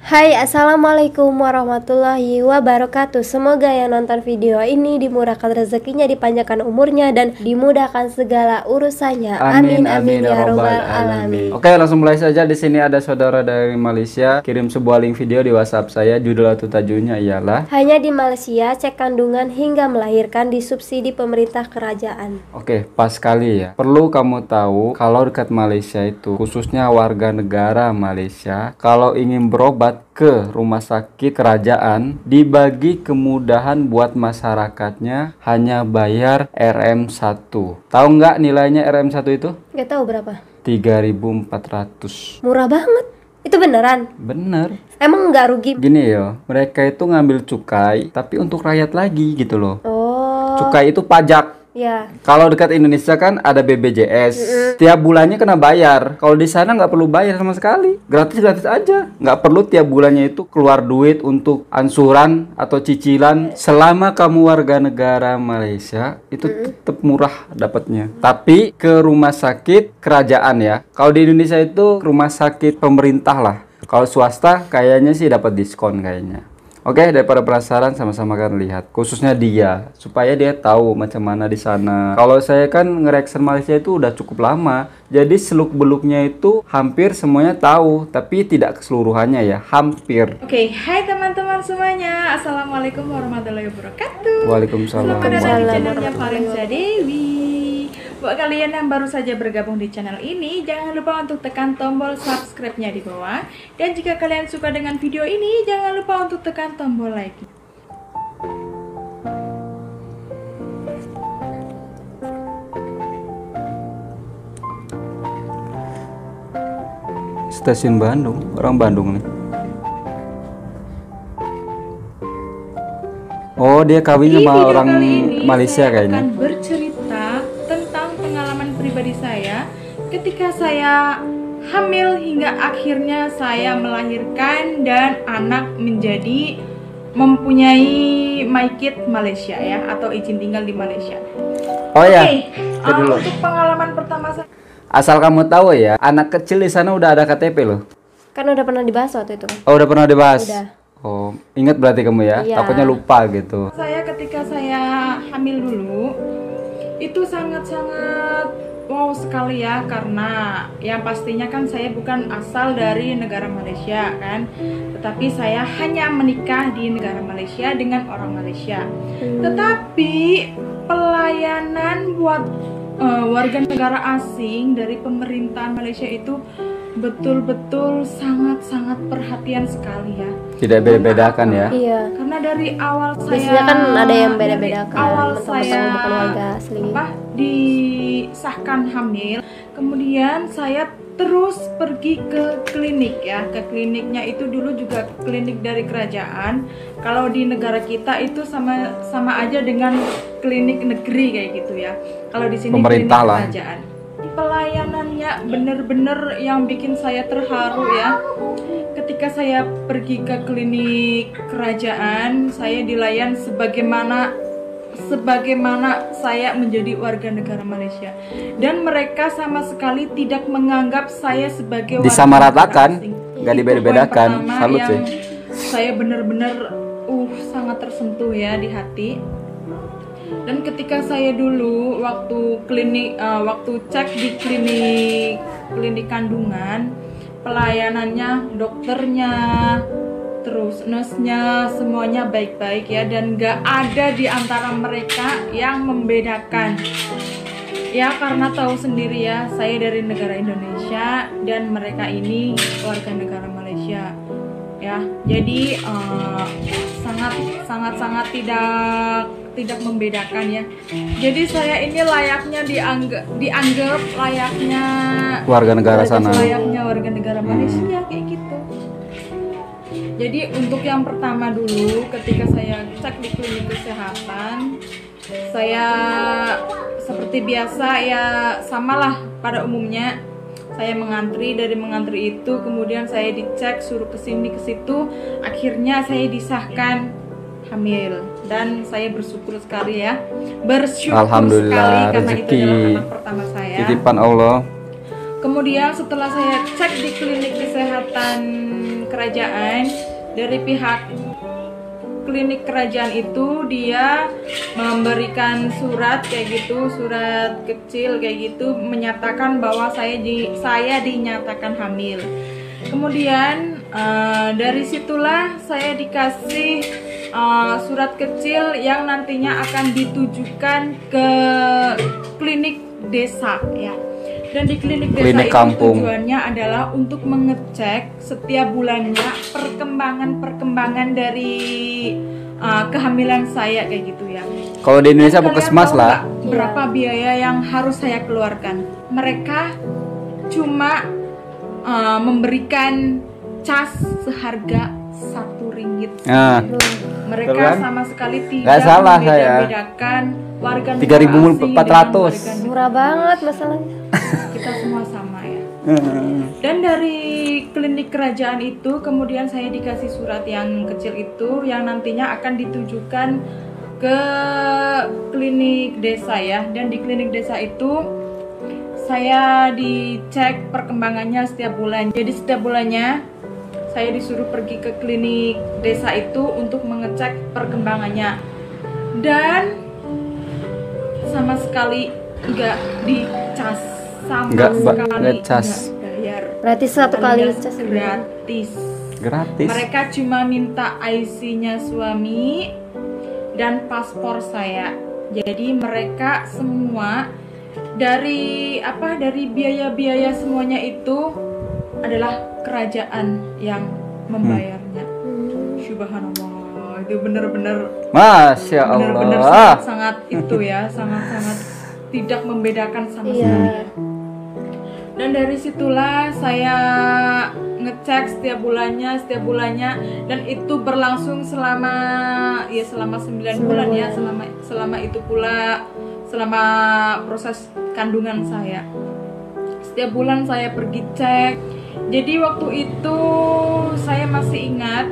Hai, assalamualaikum warahmatullahi wabarakatuh. Semoga yang nonton video ini dimurahkan rezekinya, dipanjangkan umurnya, dan dimudahkan segala urusannya. Amin amin ya robbal alamin. Oke, langsung mulai saja. Di sini ada saudara dari Malaysia kirim sebuah link video di WhatsApp saya. Judul atau tajuknya ialah hanya di Malaysia cek kandungan hingga melahirkan disubsidi pemerintah kerajaan. Oke, pas sekali ya. Perlu kamu tahu kalau dekat Malaysia itu, khususnya warga negara Malaysia, kalau ingin berobat ke rumah sakit kerajaan, dibagi kemudahan buat masyarakatnya hanya bayar RM1. Tahu nggak nilainya RM1 itu? Gak tahu berapa. 3.400. Murah banget. Itu beneran? Bener. Emang nggak rugi? Gini ya, mereka itu ngambil cukai tapi untuk rakyat lagi gitu loh. Oh. Cukai itu pajak. Ya. Kalau dekat Indonesia kan ada BPJS, tiap bulannya kena bayar. Kalau di sana nggak perlu bayar sama sekali, gratis aja. Nggak perlu tiap bulannya itu keluar duit untuk ansuran atau cicilan. Selama kamu warga negara Malaysia itu tetap murah dapatnya. Tapi ke rumah sakit kerajaan ya. Kalau di Indonesia itu rumah sakit pemerintah lah. Kalau swasta kayaknya sih dapat diskon kayaknya. Oke, daripada penasaran sama-sama kan lihat, khususnya dia, supaya dia tahu macam mana di sana. Kalau saya kan ngereksen Malaysia itu udah cukup lama, jadi seluk-beluknya itu hampir semuanya tahu, tapi tidak keseluruhannya ya, hampir. Oke, hai teman-teman semuanya, assalamualaikum warahmatullahi wabarakatuh. Waalaikumsalam. Selamat datang di channelnya Farenza Dewi. Buat kalian yang baru saja bergabung di channel ini, jangan lupa untuk tekan tombol subscribe-nya di bawah. Dan jika kalian suka dengan video ini, jangan lupa untuk tekan tombol like. Stasiun Bandung, orang Bandung nih. Oh, dia kawin sama orang Malaysia kayaknya. Akan bercerita tentang pengalaman pribadi saya ketika saya hamil hingga akhirnya saya melahirkan dan anak menjadi mempunyai MyKid Malaysia ya, atau izin tinggal di Malaysia. Oh ya. Untuk pengalaman pertama saya. Asal kamu tahu ya, anak kecil di sana udah ada KTP loh. Kan udah pernah dibahas waktu itu. Oh, udah pernah dibahas. Udah. Oh, ingat berarti kamu ya? Iya. Takutnya lupa gitu. Saya ketika saya hamil dulu itu sangat-sangat wow sekali ya, karena yang pastinya kan saya bukan asal dari negara Malaysia kan, tetapi saya hanya menikah di negara Malaysia dengan orang Malaysia. Tetapi pelayanan buat warga negara asing dari pemerintahan Malaysia itu betul-betul sangat-sangat perhatian sekali ya. Tidak beda-bedakan ya. Iya. Karena dari awal Biasanya kan ada yang beda-bedakan. awal saya bukan warga asli. Disahkan hamil, kemudian saya terus pergi ke klinik ya. Ke kliniknya itu dulu juga klinik dari kerajaan. Kalau di negara kita itu sama aja dengan klinik negeri kayak gitu ya. Kalau di sini pemerintah klinik lah. kerajaan. Pelayanannya bener-bener yang bikin saya terharu ya. Ketika saya pergi ke klinik kerajaan, saya dilayan sebagaimana saya menjadi warga negara Malaysia, dan mereka sama sekali tidak menganggap saya sebagai warga disamaratakan, negara asing. nggak dibeda-bedakan. Salut sih. Saya bener-bener sangat tersentuh ya di hati. Dan ketika saya dulu waktu cek di klinik kandungan, pelayanannya, dokternya, terus nurse-nya semuanya baik-baik ya, dan gak ada di antara mereka yang membedakan. Ya karena tahu sendiri ya, saya dari negara Indonesia dan mereka ini warga negara Malaysia. Ya, jadi sangat tidak membedakan ya. Jadi saya ini layaknya dianggap layaknya warga negara sana. Layaknya warga negara Malaysia kayak gitu. Jadi untuk yang pertama dulu, ketika saya cek di klinik kesehatan, saya seperti biasa ya, samalah pada umumnya. Saya mengantri, dari mengantri itu kemudian saya dicek, suruh kesini ke situ, akhirnya saya disahkan hamil dan saya bersyukur sekali ya, bersyukur Alhamdulillah, sekali karena itu rezeki. adalah anak pertama saya. Titipan Allah. Kemudian setelah saya cek di klinik kesehatan kerajaan, dari pihak klinik kerajaan itu dia memberikan surat kayak gitu, surat kecil kayak gitu menyatakan bahwa saya dinyatakan hamil. Kemudian dari situlah saya dikasih surat kecil yang nantinya akan ditujukan ke klinik desa ya. Dan di klinik desa Klinik itu kampung. tujuannya adalah untuk mengecek setiap bulannya perkembangan dari kehamilan saya kayak gitu ya. Kalau di Indonesia Dan kalian puskesmas tahu lah. nggak berapa biaya yang harus saya keluarkan? Mereka cuma memberikan cas seharga Rp1. Nah, Mereka betul kan? sama sekali tidak Nggak salah saya. membeda-bedakan warga negara 3.400. asing dengan warga negara. Murah banget masalahnya. Kita semua sama ya. Dan dari klinik kerajaan itu kemudian saya dikasih surat yang kecil itu yang nantinya akan ditujukan ke klinik desa ya. Dan di klinik desa itu saya dicek perkembangannya setiap bulan. Jadi setiap bulannya saya disuruh pergi ke klinik desa itu untuk mengecek perkembangannya. Dan sama sekali nggak dicas, sama Nggak sekali ngecas. nggak bayar. Berarti satu kali Alias cas gratis. Gratis. Mereka cuma minta IC-nya suami dan paspor saya. Jadi mereka semua dari biaya-biaya semuanya itu adalah kerajaan yang membayarnya. Subhanallah, itu benar-benar Masya benar-benar Allah. sangat-sangat itu ya, sangat-sangat tidak membedakan sama Iya. sekali ya. Dan dari situlah saya ngecek setiap bulannya dan itu berlangsung selama 9 bulan ya, selama itu pula selama proses kandungan saya. Setiap bulan saya pergi cek. Jadi waktu itu saya masih ingat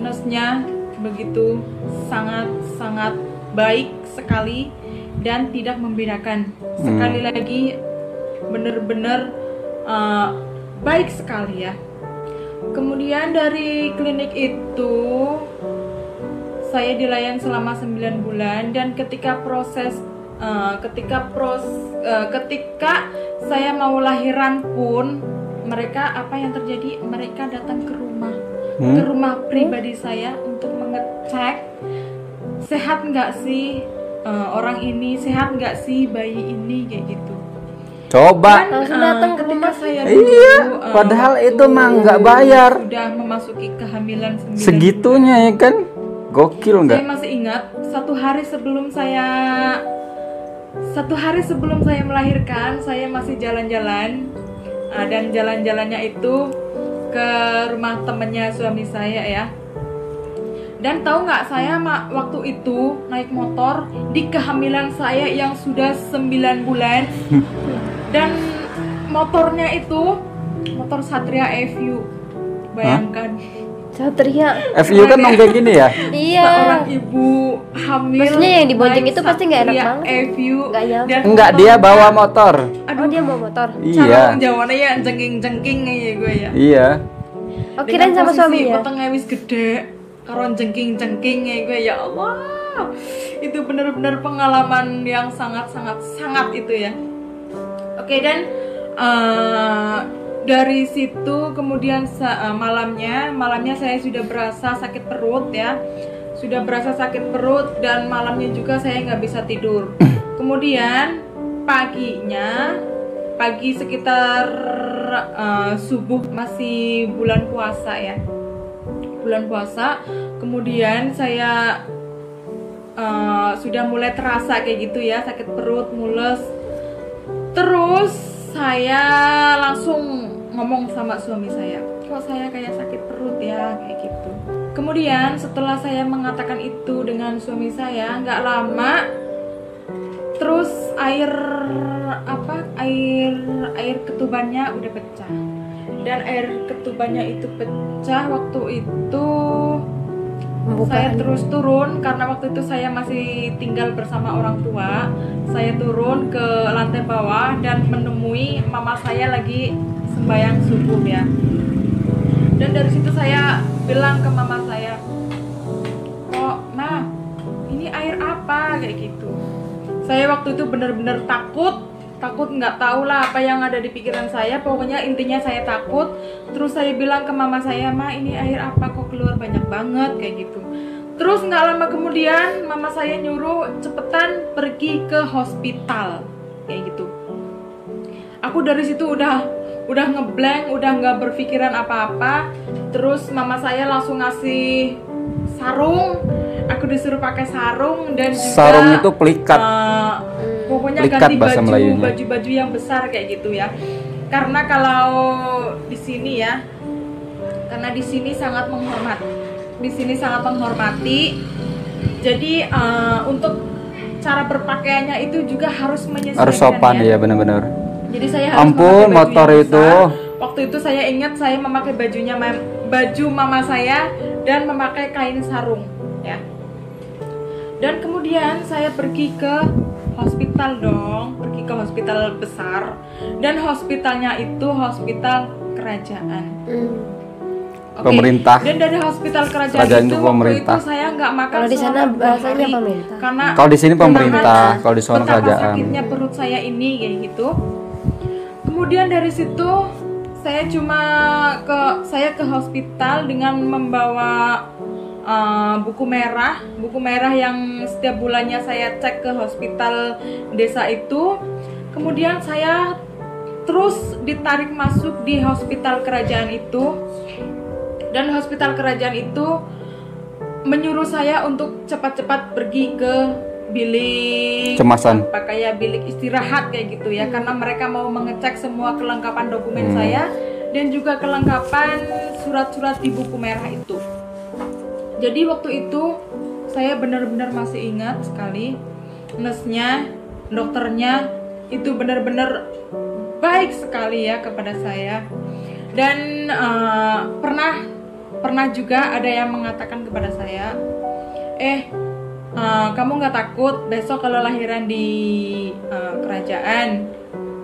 nurse-nya begitu sangat-sangat baik sekali dan tidak membedakan. Sekali lagi benar-benar baik sekali ya. Kemudian dari klinik itu saya dilayani selama 9 bulan dan ketika saya mau lahiran pun mereka apa yang terjadi, mereka datang ke rumah pribadi saya untuk mengecek sehat nggak sih orang ini, sehat nggak sih bayi ini kayak gitu. Coba. Langsung datang ke Ketika rumah. saya Iya, dulu, padahal waktu itu mah nggak bayar. sudah memasuki kehamilan 9 Segitunya ya kan? Gokil bulan. nggak? Saya masih ingat satu hari sebelum saya melahirkan, saya masih jalan-jalan dan jalan-jalannya itu ke rumah temennya suami saya ya. Dan tahu nggak, saya waktu itu naik motor di kehamilan saya yang sudah 9 bulan dan motornya itu motor Satria FU. Bayangkan. Satria. FU kan nongkrong gini ya? Iya. Seorang ibu hamil. Maksudnya yang dibonceng naik itu pasti nggak enak Satria banget. FU. Nggak nyaman. Dan Enggak, dia motornya- bawa motor. Oh dia mau motor. Cara Iya. jawabannya ya jengking-jengking ya gue ya. Iya. Oh kirain sama suaminya. Wetenge wis gede, karo jengking-jengking ya gue ya Allah. Itu benar-benar pengalaman yang sangat itu ya. Oke, dan dari situ kemudian malamnya saya sudah berasa sakit perut ya. Sudah berasa sakit perut dan malamnya juga saya nggak bisa tidur. Kemudian pagi sekitar subuh, masih bulan puasa ya, bulan puasa. Kemudian saya sudah mulai terasa kayak gitu ya, sakit perut, mules. Terus saya langsung ngomong sama suami saya, kok saya kayak sakit perut ya, kayak gitu. Kemudian setelah saya mengatakan itu dengan suami saya, nggak lama terus air ketubannya udah pecah. Dan air ketubannya itu pecah waktu itu saya terus turun, karena waktu itu saya masih tinggal bersama orang tua. Saya turun ke lantai bawah dan menemui mama saya lagi sembahyang subuh ya. Dan dari situ saya bilang ke mama saya, "Kok, Ma, ini air apa?" kayak gitu. Saya waktu itu benar-benar takut nggak tahu lah apa yang ada di pikiran saya. Pokoknya intinya saya takut. Terus saya bilang ke mama saya, "Ma, ini air apa kok keluar banyak banget?" kayak gitu. Terus nggak lama kemudian mama saya nyuruh cepetan pergi ke hospital kayak gitu. Aku dari situ udah ngeblank, udah nggak berpikiran apa-apa. Terus mama saya langsung ngasih sarung. Aku disuruh pakai sarung dan juga Sarung itu pelikat. Pokoknya Pelikat ganti bahasa Melayunya. baju yang besar kayak gitu ya. Karena kalau di sini ya, karena di sini sangat menghormati. Jadi untuk cara berpakaiannya itu juga harus menyesuaikan. Harus sopan ya, benar-benar. Jadi saya harus Ampun, memakai baju motor yang itu. besar. Waktu itu saya ingat saya memakai baju mama saya dan memakai kain sarung ya. Dan kemudian saya pergi ke hospital pergi ke hospital besar, dan hospitalnya itu hospital kerajaan. Oke. Pemerintah. Dan dari hospital kerajaan itu pemerintah. waktu itu saya nggak makan. Kalau di sana selama 2 bahasanya hari, pemerintah. Karena Kalau di sini pemerintah, menahan kalau di sana betapa kerajaan. sakitnya perut saya ini kayak gitu. Kemudian dari situ saya ke hospital dengan membawa buku merah yang setiap bulannya saya cek ke hospital desa itu. Kemudian saya terus ditarik masuk di hospital kerajaan itu, dan hospital kerajaan itu menyuruh saya untuk cepat-cepat pergi ke bilik Cemasan. kayak bilik istirahat kayak gitu ya, karena mereka mau mengecek semua kelengkapan dokumen saya dan juga kelengkapan surat-surat di buku merah itu. Jadi waktu itu saya benar-benar masih ingat sekali, nurse-nya, dokternya itu benar-benar baik sekali ya kepada saya. Dan pernah juga ada yang mengatakan kepada saya, kamu nggak takut besok kalau lahiran di kerajaan?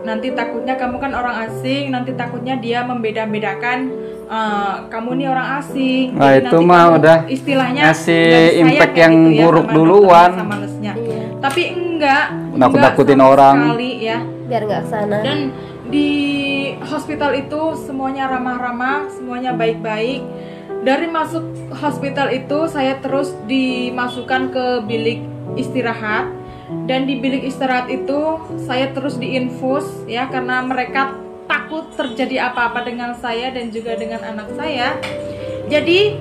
Nanti takutnya kamu kan orang asing, nanti takutnya dia membeda-bedakan kamu nih orang asing. Nah, jadi itu nanti mah kamu udah istilahnya ngasih nggak disayang impact kayak yang gitu ya, buruk sama duluan. dokter sama nurse-nya. Tapi enggak Nakut-nakutin sama orang. sekali ya. Biar nggak kesana. Dan di hospital itu semuanya ramah-ramah, semuanya baik-baik. Dari masuk hospital itu saya terus dimasukkan ke bilik istirahat, dan di bilik istirahat itu saya terus diinfus ya, karena mereka takut terjadi apa-apa dengan saya dan juga dengan anak saya. Jadi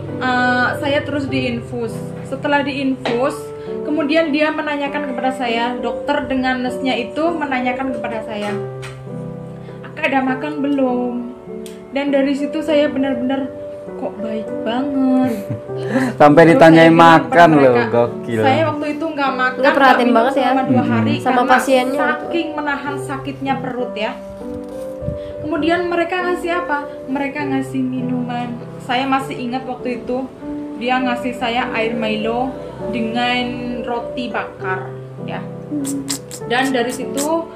saya terus diinfus. Setelah diinfus, kemudian dia menanyakan kepada saya, dokter dengan nurse-nya itu menanyakan kepada saya, "Akak udah makan belum?" Dan dari situ saya benar-benar, kok baik banget. Sampai Terus ditanyain saya bilang kepada makan loh, mereka, gokil. Saya waktu itu nggak makan, Nggak perhatiin minum banget ya. selama 2 hari Sama karena pasiennya saking menahan sakitnya perut ya. Kemudian mereka ngasih apa? Mereka ngasih minuman. Saya masih ingat waktu itu dia ngasih saya air Milo dengan roti bakar ya. Dan dari situ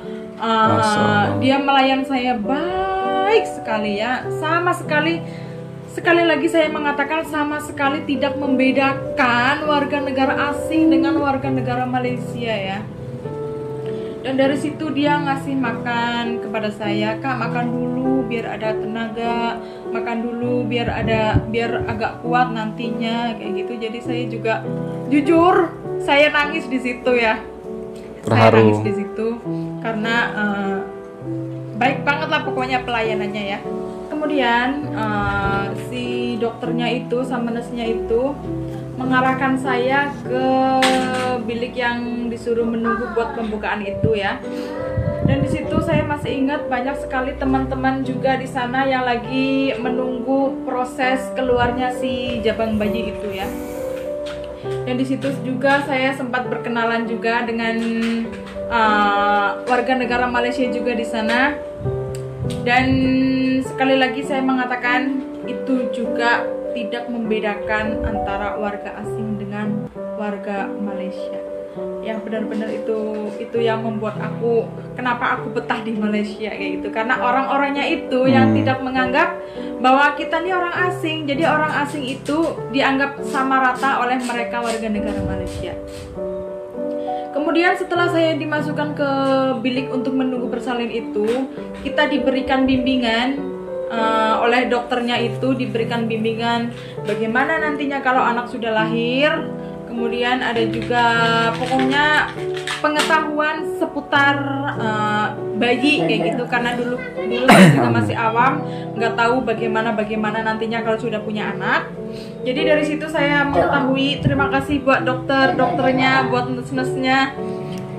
dia melayan saya baik sekali ya. Sekali lagi saya mengatakan, sama sekali tidak membedakan warga negara asing dengan warga negara Malaysia ya. Dan dari situ dia ngasih makan kepada saya, "Kak, makan dulu biar ada tenaga, makan dulu biar agak kuat nantinya," kayak gitu. Jadi saya juga jujur saya nangis di situ ya. Saya Terharu. nangis di situ karena baik banget lah pokoknya pelayanannya ya. Kemudian si dokternya itu sama nurse-nya itu mengarahkan saya ke bilik yang disuruh menunggu buat pembukaan itu ya. Dan di situ saya masih ingat banyak sekali teman-teman juga di sana yang lagi menunggu proses keluarnya si jabang bayi itu ya. Dan di situ juga saya sempat berkenalan juga dengan warga negara Malaysia juga di sana. Dan sekali lagi saya mengatakan itu juga tidak membedakan antara warga asing dengan warga Malaysia. Yang benar-benar itu yang membuat aku, kenapa aku betah di Malaysia kayak gitu, karena orang-orangnya itu yang tidak menganggap bahwa kita ini orang asing. Jadi orang asing itu dianggap sama rata oleh mereka warga negara Malaysia. Kemudian setelah saya dimasukkan ke bilik untuk menunggu bersalin itu, kita diberikan bimbingan oleh dokternya, itu diberikan bimbingan bagaimana nantinya kalau anak sudah lahir. Kemudian ada juga pokoknya pengetahuan seputar bayi kayak gitu, karena dulu saya juga masih awam, nggak tahu bagaimana nantinya kalau sudah punya anak. Jadi dari situ saya mengetahui. Terima kasih buat dokternya, buat nurse-nya,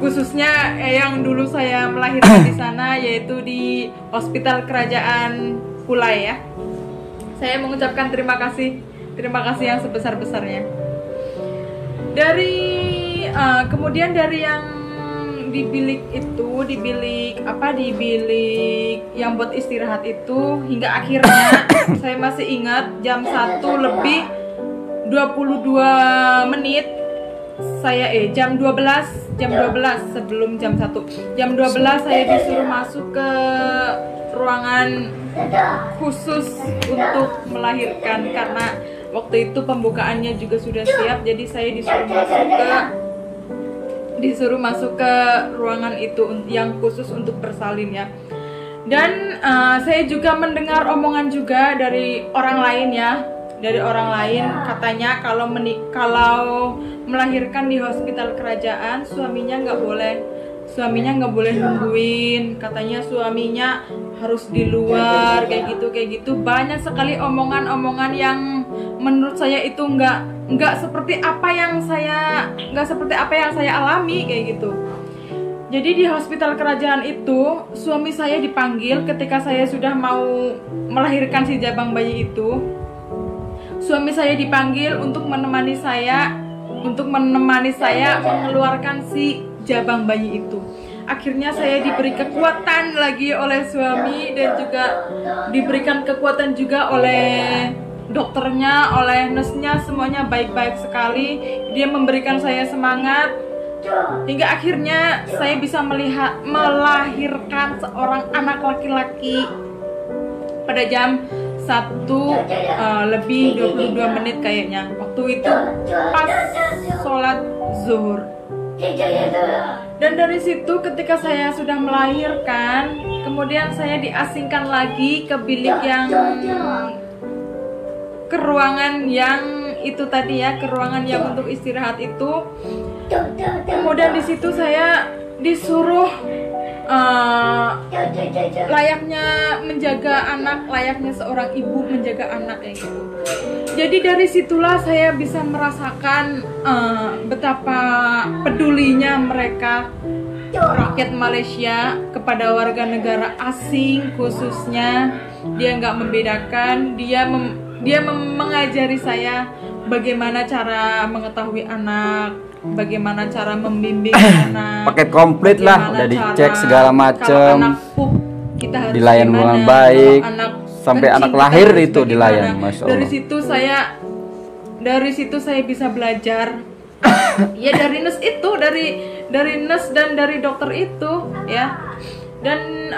khususnya yang dulu saya melahirkan di sana, yaitu di Hospital Kerajaan Pulai ya. Saya mengucapkan terima kasih yang sebesar-besarnya. Kemudian dari yang di bilik itu, di bilik yang buat istirahat itu, hingga akhirnya saya masih ingat jam 1:22 jam 12 sebelum jam 1. Jam 12 saya disuruh masuk ke ruangan khusus untuk melahirkan, karena waktu itu pembukaannya juga sudah siap. Jadi saya disuruh masuk ke ruangan itu yang khusus untuk bersalin ya. Dan saya juga mendengar omongan juga dari orang lain ya, katanya kalau melahirkan di hospital kerajaan suaminya nggak boleh nungguin, katanya suaminya harus di luar kayak gitu. Banyak sekali omongan-omongan yang menurut saya itu nggak seperti apa yang saya alami kayak gitu. Jadi di hospital kerajaan itu suami saya dipanggil ketika saya sudah mau melahirkan si jabang bayi itu. Suami saya dipanggil untuk menemani saya mengeluarkan si jabang bayi itu. Akhirnya saya diberi kekuatan lagi oleh suami, dan juga diberikan kekuatan juga oleh dokternya, oleh nurse-nya, semuanya baik-baik sekali. Dia memberikan saya semangat hingga akhirnya saya bisa melahirkan seorang anak laki-laki pada jam 1:22 kayaknya. Waktu itu pas sholat zuhur. Dan dari situ ketika saya sudah melahirkan, kemudian saya diasingkan lagi ke bilik ke ruangan yang itu tadi ya, ke ruangan yang untuk istirahat itu. Kemudian di situ saya disuruh layaknya menjaga anak, layaknya seorang ibu menjaga anak kayak gitu. Jadi dari situlah saya bisa merasakan betapa pedulinya mereka, rakyat Malaysia, kepada warga negara asing khususnya. Dia nggak membedakan, dia mengajari saya bagaimana cara mengetahui anak, bagaimana cara membimbing anak, paket komplit lah, udah dicek segala macam, kita harus dilayan dengan baik, sampai anak lahir itu dilayan, masya Allah. Dari situ saya bisa belajar ya, dari nurse itu, dari nurse dan dari dokter itu ya. Dan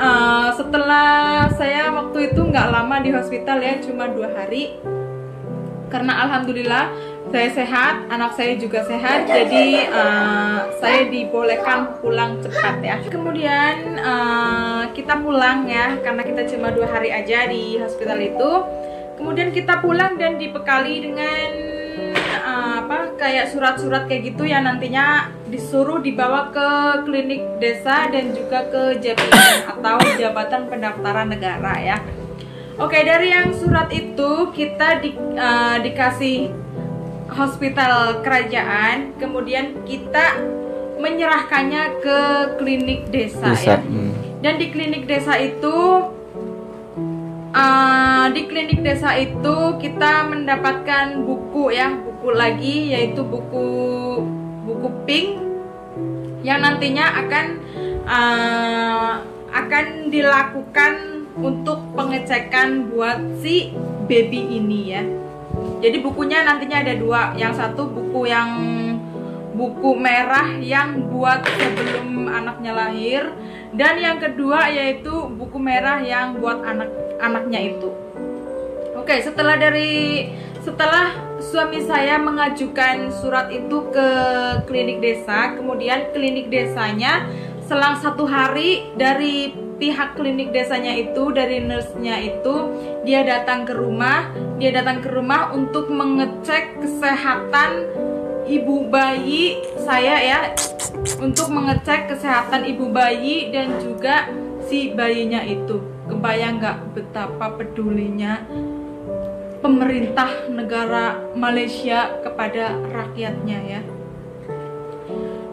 setelah saya waktu itu nggak lama di hospital ya, cuma 2 hari, karena alhamdulillah saya sehat, anak saya juga sehat, jadi saya dibolehkan pulang cepat ya. Kemudian kita pulang ya, karena kita cuma 2 hari aja di hospital itu. Kemudian kita pulang dan dibekali dengan kayak surat-surat kayak gitu ya, nantinya disuruh dibawa ke klinik desa dan juga ke JPN atau Jabatan Pendaftaran Negara ya. Oke, dari yang surat itu kita dikasih hospital kerajaan, kemudian kita menyerahkannya ke klinik desa ya. Dan di klinik desa itu kita mendapatkan buku ya, buku lagi, yaitu buku pink yang nantinya akan dilakukan untuk pengecekan buat si baby ini ya. Jadi bukunya nantinya ada dua, yang satu buku merah yang buat sebelum anaknya lahir, dan yang kedua yaitu buku merah yang buat anaknya itu. Oke, setelah suami saya mengajukan surat itu ke klinik desa, kemudian klinik desanya selang 1 hari dari pihak klinik desanya itu, dari nurse-nya itu, dia datang ke rumah untuk mengecek kesehatan ibu bayi saya ya, untuk mengecek kesehatan ibu bayi dan juga si bayinya itu. Kebayang nggak betapa pedulinya pemerintah negara Malaysia kepada rakyatnya ya.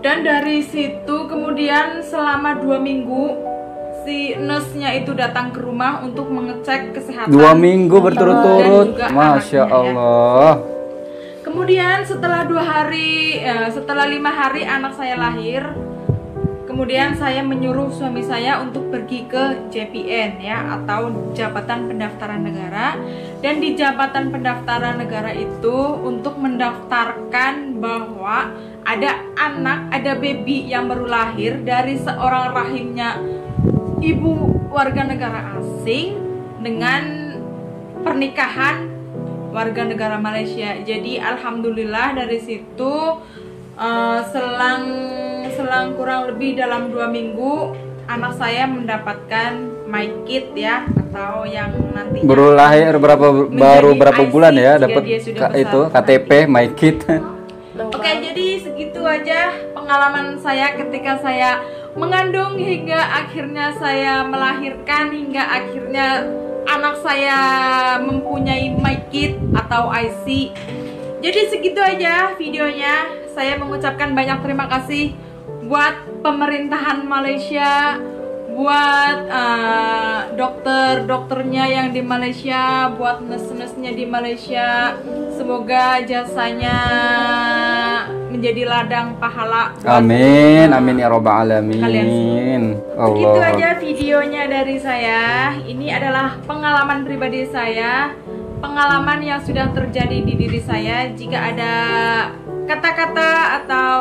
Dan dari situ kemudian selama 2 minggu si nurse-nya itu datang ke rumah untuk mengecek kesehatan 2 minggu berturut-turut, Masya Allah. Kemudian setelah 5 hari anak saya lahir, kemudian saya menyuruh suami saya untuk pergi ke JPN ya, atau Jabatan Pendaftaran Negara. Dan di Jabatan Pendaftaran Negara itu untuk mendaftarkan bahwa ada baby yang baru lahir dari seorang rahimnya ibu warga negara asing dengan pernikahan warga negara Malaysia. Jadi alhamdulillah dari situ selang kurang lebih dalam 2 minggu anak saya mendapatkan my kit ya, atau yang nanti baru lahir baru berapa bulan ya dapat itu KTP my kit. Oke, jadi segitu aja pengalaman saya ketika saya mengandung hingga akhirnya saya melahirkan, hingga akhirnya anak saya mempunyai my kit atau IC. Jadi segitu aja videonya. Saya mengucapkan banyak terima kasih buat pemerintahan Malaysia, buat dokter-dokternya yang di Malaysia, buat nurse-nurse-nya di Malaysia. Semoga jasanya menjadi ladang pahala. Amin, amin ya robbal alamin. Begitu aja videonya dari saya. Ini adalah pengalaman pribadi saya, pengalaman yang sudah terjadi di diri saya. Jika ada kata-kata atau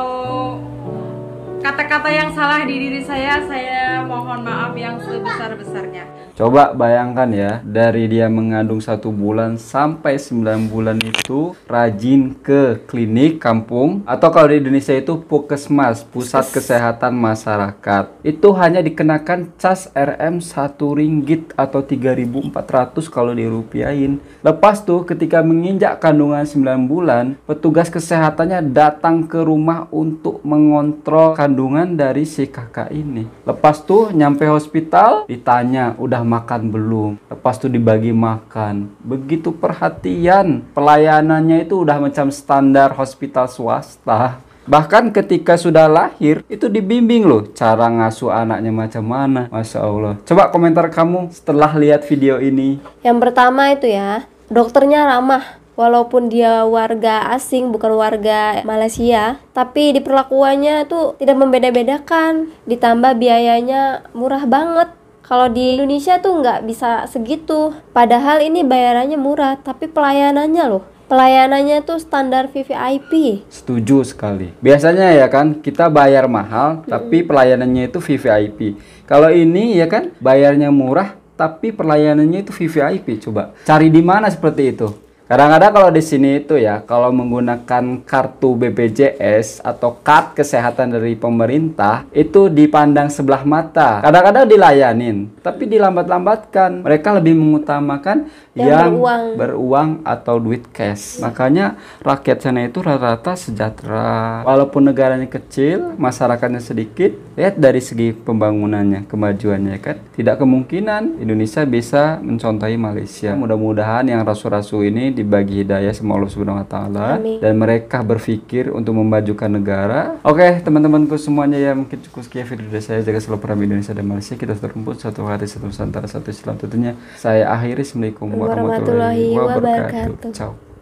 kata-kata yang salah di diri saya mohon maaf yang sebesar-besarnya. Coba bayangkan ya, dari dia mengandung 1 bulan sampai 9 bulan itu rajin ke klinik kampung, atau kalau di Indonesia itu Puskesmas, Pusat Kesehatan Masyarakat. Itu hanya dikenakan cas RM RM1 atau 3.400 kalau dirupiahin. Lepas tuh ketika menginjak kandungan 9 bulan, petugas kesehatannya datang ke rumah untuk mengontrol kandungan dari si kakak ini. Lepas tuh nyampe hospital ditanya udah makan belum, lepas tuh dibagi makan. Begitu perhatian, pelayanannya itu udah macam standar hospital swasta. Bahkan ketika sudah lahir itu dibimbing loh cara ngasuh anaknya macam mana. Masya Allah. Coba komentar kamu setelah lihat video ini. Yang pertama itu ya, dokternya ramah. Walaupun dia warga asing, bukan warga Malaysia, tapi di perlakuannya tuh tidak membeda-bedakan. Ditambah biayanya murah banget. Kalau di Indonesia tuh nggak bisa segitu. Padahal ini bayarannya murah, tapi pelayanannya loh. Pelayanannya tuh standar VVIP. Setuju sekali. Biasanya ya kan kita bayar mahal, tapi pelayanannya itu VVIP. Kalau ini ya kan bayarnya murah, tapi pelayanannya itu VVIP. Coba cari di mana seperti itu. Kadang-kadang kalau di sini itu ya, kalau menggunakan kartu BPJS atau kad kesehatan dari pemerintah, itu dipandang sebelah mata. Kadang-kadang dilayanin, tapi dilambat-lambatkan. Mereka lebih mengutamakan yang beruang atau duit cash. Makanya rakyat sana itu rata-rata sejahtera. Walaupun negaranya kecil, masyarakatnya sedikit, lihat dari segi pembangunannya, kemajuannya kan. Tidak kemungkinan Indonesia bisa mencontohi Malaysia. Mudah-mudahan yang rasul-rasul ini dibagi hidayah sama Allah Subhanahu wa taala dan mereka berpikir untuk memajukan negara. Oke, teman-temanku semuanya ya, mungkin cukup sekian video dari saya. Jaga selalu pernah Indonesia dan Malaysia. Kita terkumpul satu hari, satu Nusantara, satu Islam tentunya. Saya akhiri. Assalamualaikum warahmatullahi wabarakatuh. Ciao.